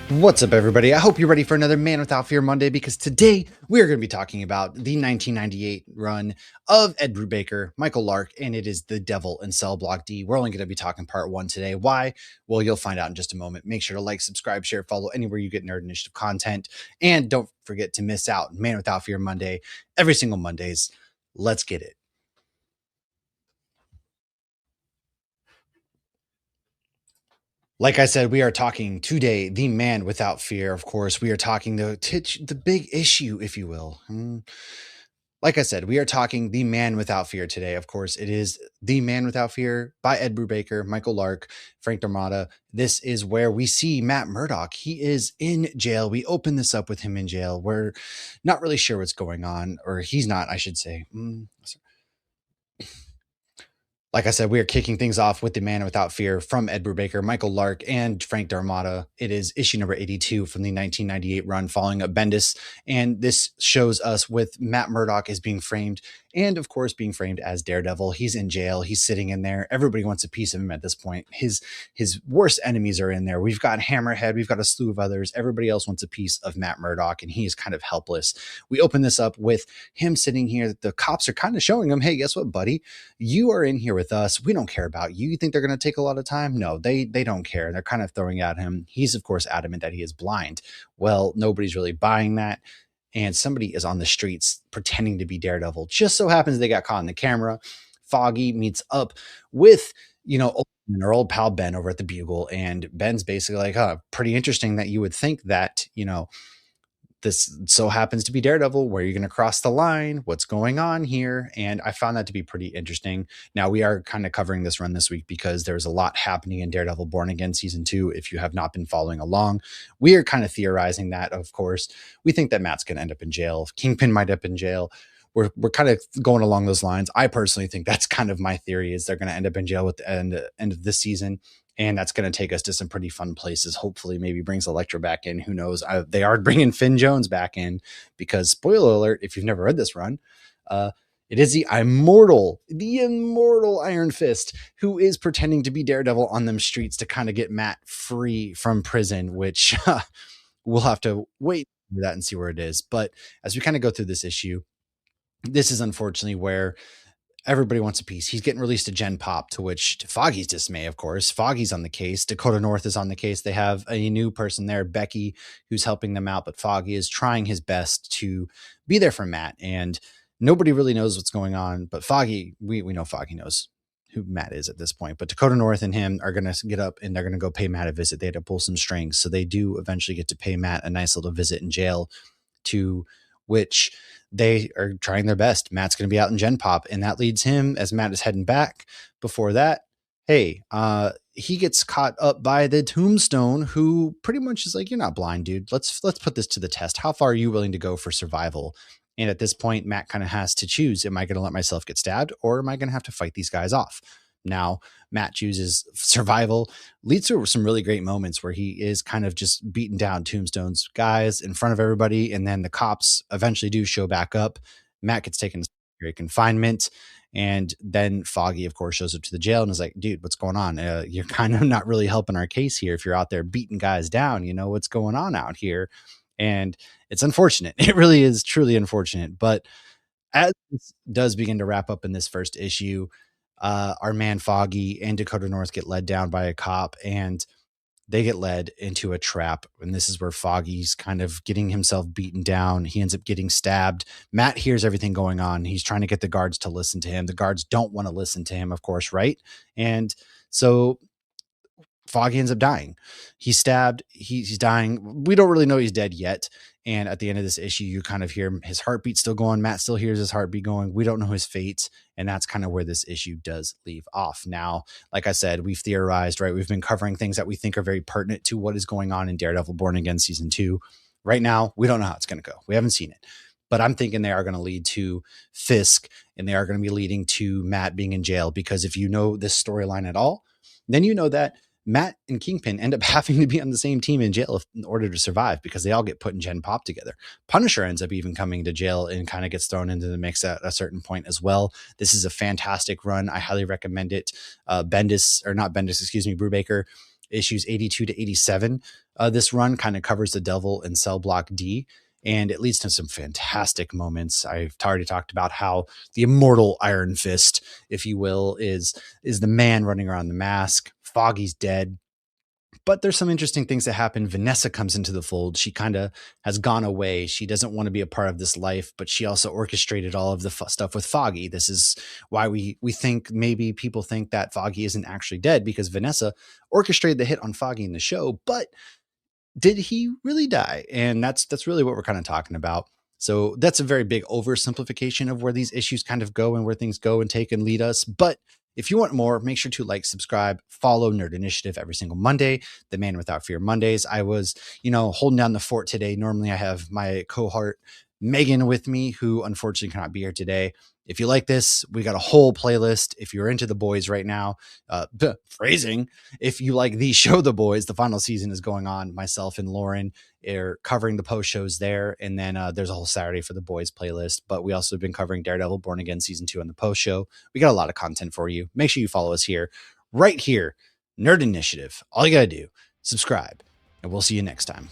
What's up, everybody? I hope you're ready for another Man Without Fear Monday, because today we are going to be talking about the 1998 run of Ed Brubaker, Michael Lark, and it is The Devil in Cell Block D. We're only going to be talking part one today. Why? Well, you'll find out in just a moment. Make sure to like, subscribe, share, follow anywhere you get Nerd Initiative content. And don't forget to miss out Man Without Fear Monday every single Mondays. Let's get it. Like I said, we are talking today, The Man Without Fear. Of course, we are talking the big issue, if you will. Like I said, we are talking The Man Without Fear today. Of course, it is The Man Without Fear by Ed Brubaker, Michael Lark, Frank Darmada. This is where we see Matt Murdock. He is in jail. We open this up with him in jail. We're not really sure what's going on, or he's not, I should say. Like I said, we are kicking things off with The Man Without Fear from Ed Brubaker, Michael Lark, and Frank Darmada. It is issue number 82 from the 1998 run following up Bendis. And this shows us with Matt Murdock as being framed, and of course being framed as Daredevil. He's in jail. He's sitting in there. Everybody wants a piece of him at this point. His worst enemies are in there. We've got Hammerhead. We've got a slew of others. Everybody else wants a piece of Matt Murdock, and he is kind of helpless. We open this up with him sitting here. The cops are kind of showing him, hey, guess what, buddy? You are in here with us. We don't care about you. You think they're going to take a lot of time? No, they don't care. They're kind of throwing at him. He's, of course, adamant that he is blind. Well, nobody's really buying that. And somebody is on the streets pretending to be Daredevil. Just so happens they got caught in the camera. Foggy meets up with, our old pal Ben over at the Bugle. And Ben's basically like, pretty interesting that you would think that, this so happens to be Daredevil. Where are you going to cross the line? What's going on here? And I found that to be pretty interesting. Now, we are kind of covering this run this week because there's a lot happening in Daredevil Born Again Season 2. If you have not been following along, we are kind of theorizing that, of course. We think that Matt's going to end up in jail. Kingpin might end up in jail. We're kind of going along those lines. I personally think that's kind of my theory, is they're going to end up in jail with the end of this season. And that's going to take us to some pretty fun places. Hopefully, maybe brings Elektra back in. Who knows? They are bringing Finn Jones back in because, spoiler alert, if you've never read this run, it is the immortal Iron Fist who is pretending to be Daredevil on them streets to kind of get Matt free from prison, which we'll have to wait for that and see where it is. But as we kind of go through this issue, this is unfortunately where everybody wants a piece. He's getting released to Gen Pop, to which, to Foggy's dismay, of course, Foggy's on the case. Dakota North is on the case. They have a new person there, Becky, who's helping them out, but Foggy is trying his best to be there for Matt, and nobody really knows what's going on. But Foggy, we know Foggy knows who Matt is at this point. But Dakota North and him are going to get up and they're going to go pay Matt a visit. They had to pull some strings, so they do eventually get to pay Matt a nice little visit in jail, to which they are trying their best. Matt's going to be out in Gen Pop, and that leads him, as Matt is heading back. Before that, hey, he gets caught up by the Tombstone, who pretty much is like, you're not blind, dude. Let's put this to the test. How far are you willing to go for survival? And at this point, Matt kind of has to choose. Am I going to let myself get stabbed, or am I going to have to fight these guys off? Now, Matt chooses survival, leads to some really great moments where he is kind of just beating down Tombstone's guys in front of everybody. And then the cops eventually do show back up. Matt gets taken to secondary confinement. And then Foggy, of course, shows up to the jail and is like, dude, what's going on? You're kind of not really helping our case here. If you're out there beating guys down, what's going on out here. And it's unfortunate. It really is truly unfortunate. But as this does begin to wrap up in this first issue, our man Foggy and Dakota North get led down by a cop, and they get led into a trap. And this is where Foggy's kind of getting himself beaten down. He ends up getting stabbed. Matt hears everything going on. He's trying to get the guards to listen to him. The guards don't want to listen to him, of course, right? And so Foggy ends up dying. He's stabbed. He's dying. We don't really know he's dead yet. And at the end of this issue, you kind of hear his heartbeat still going. Matt still hears his heartbeat going. We don't know his fate. And that's kind of where this issue does leave off. Now, like I said, we've theorized, right? We've been covering things that we think are very pertinent to what is going on in Daredevil Born Again Season 2. Right now, we don't know how it's going to go. We haven't seen it. but I'm thinking they are going to lead to Fisk, and they are going to be leading to Matt being in jail, because if you know this storyline at all, then you know that Matt and Kingpin end up having to be on the same team in jail in order to survive, because they all get put in Gen Pop together. Punisher ends up even coming to jail and kind of gets thrown into the mix at a certain point as well. This is a fantastic run. I highly recommend it. Brubaker issues 82 to 87. This run kind of covers the Devil and Cell Block D, and it leads to some fantastic moments. I've already talked about how the immortal Iron Fist, if you will, is the man running around the mask. Foggy's dead. But there's some interesting things that happen. Vanessa comes into the fold. She kind of has gone away. She doesn't want to be a part of this life, but she also orchestrated all of the stuff with Foggy. This is why we think, maybe people think that Foggy isn't actually dead, because Vanessa orchestrated the hit on Foggy in the show, but did he really die? And that's really what we're kind of talking about. So that's a very big oversimplification of where these issues kind of go and where things go and take and lead us. But if you want more, make sure to like, subscribe, follow Nerd Initiative every single Monday, the Man Without Fear Mondays. I was, holding down the fort today. Normally I have my cohort Megan with me, who unfortunately cannot be here today. If you like this, we got a whole playlist. If you're into The Boys right now, phrasing, if you like the show The Boys, the final season is going on. Myself and Lauren are covering the post shows there. And then there's a whole Saturday for The Boys playlist. But we also have been covering Daredevil Born Again Season 2 on the post show. We got a lot of content for you. Make sure you follow us here, right here, Nerd Initiative. All you got to do, subscribe, and we'll see you next time.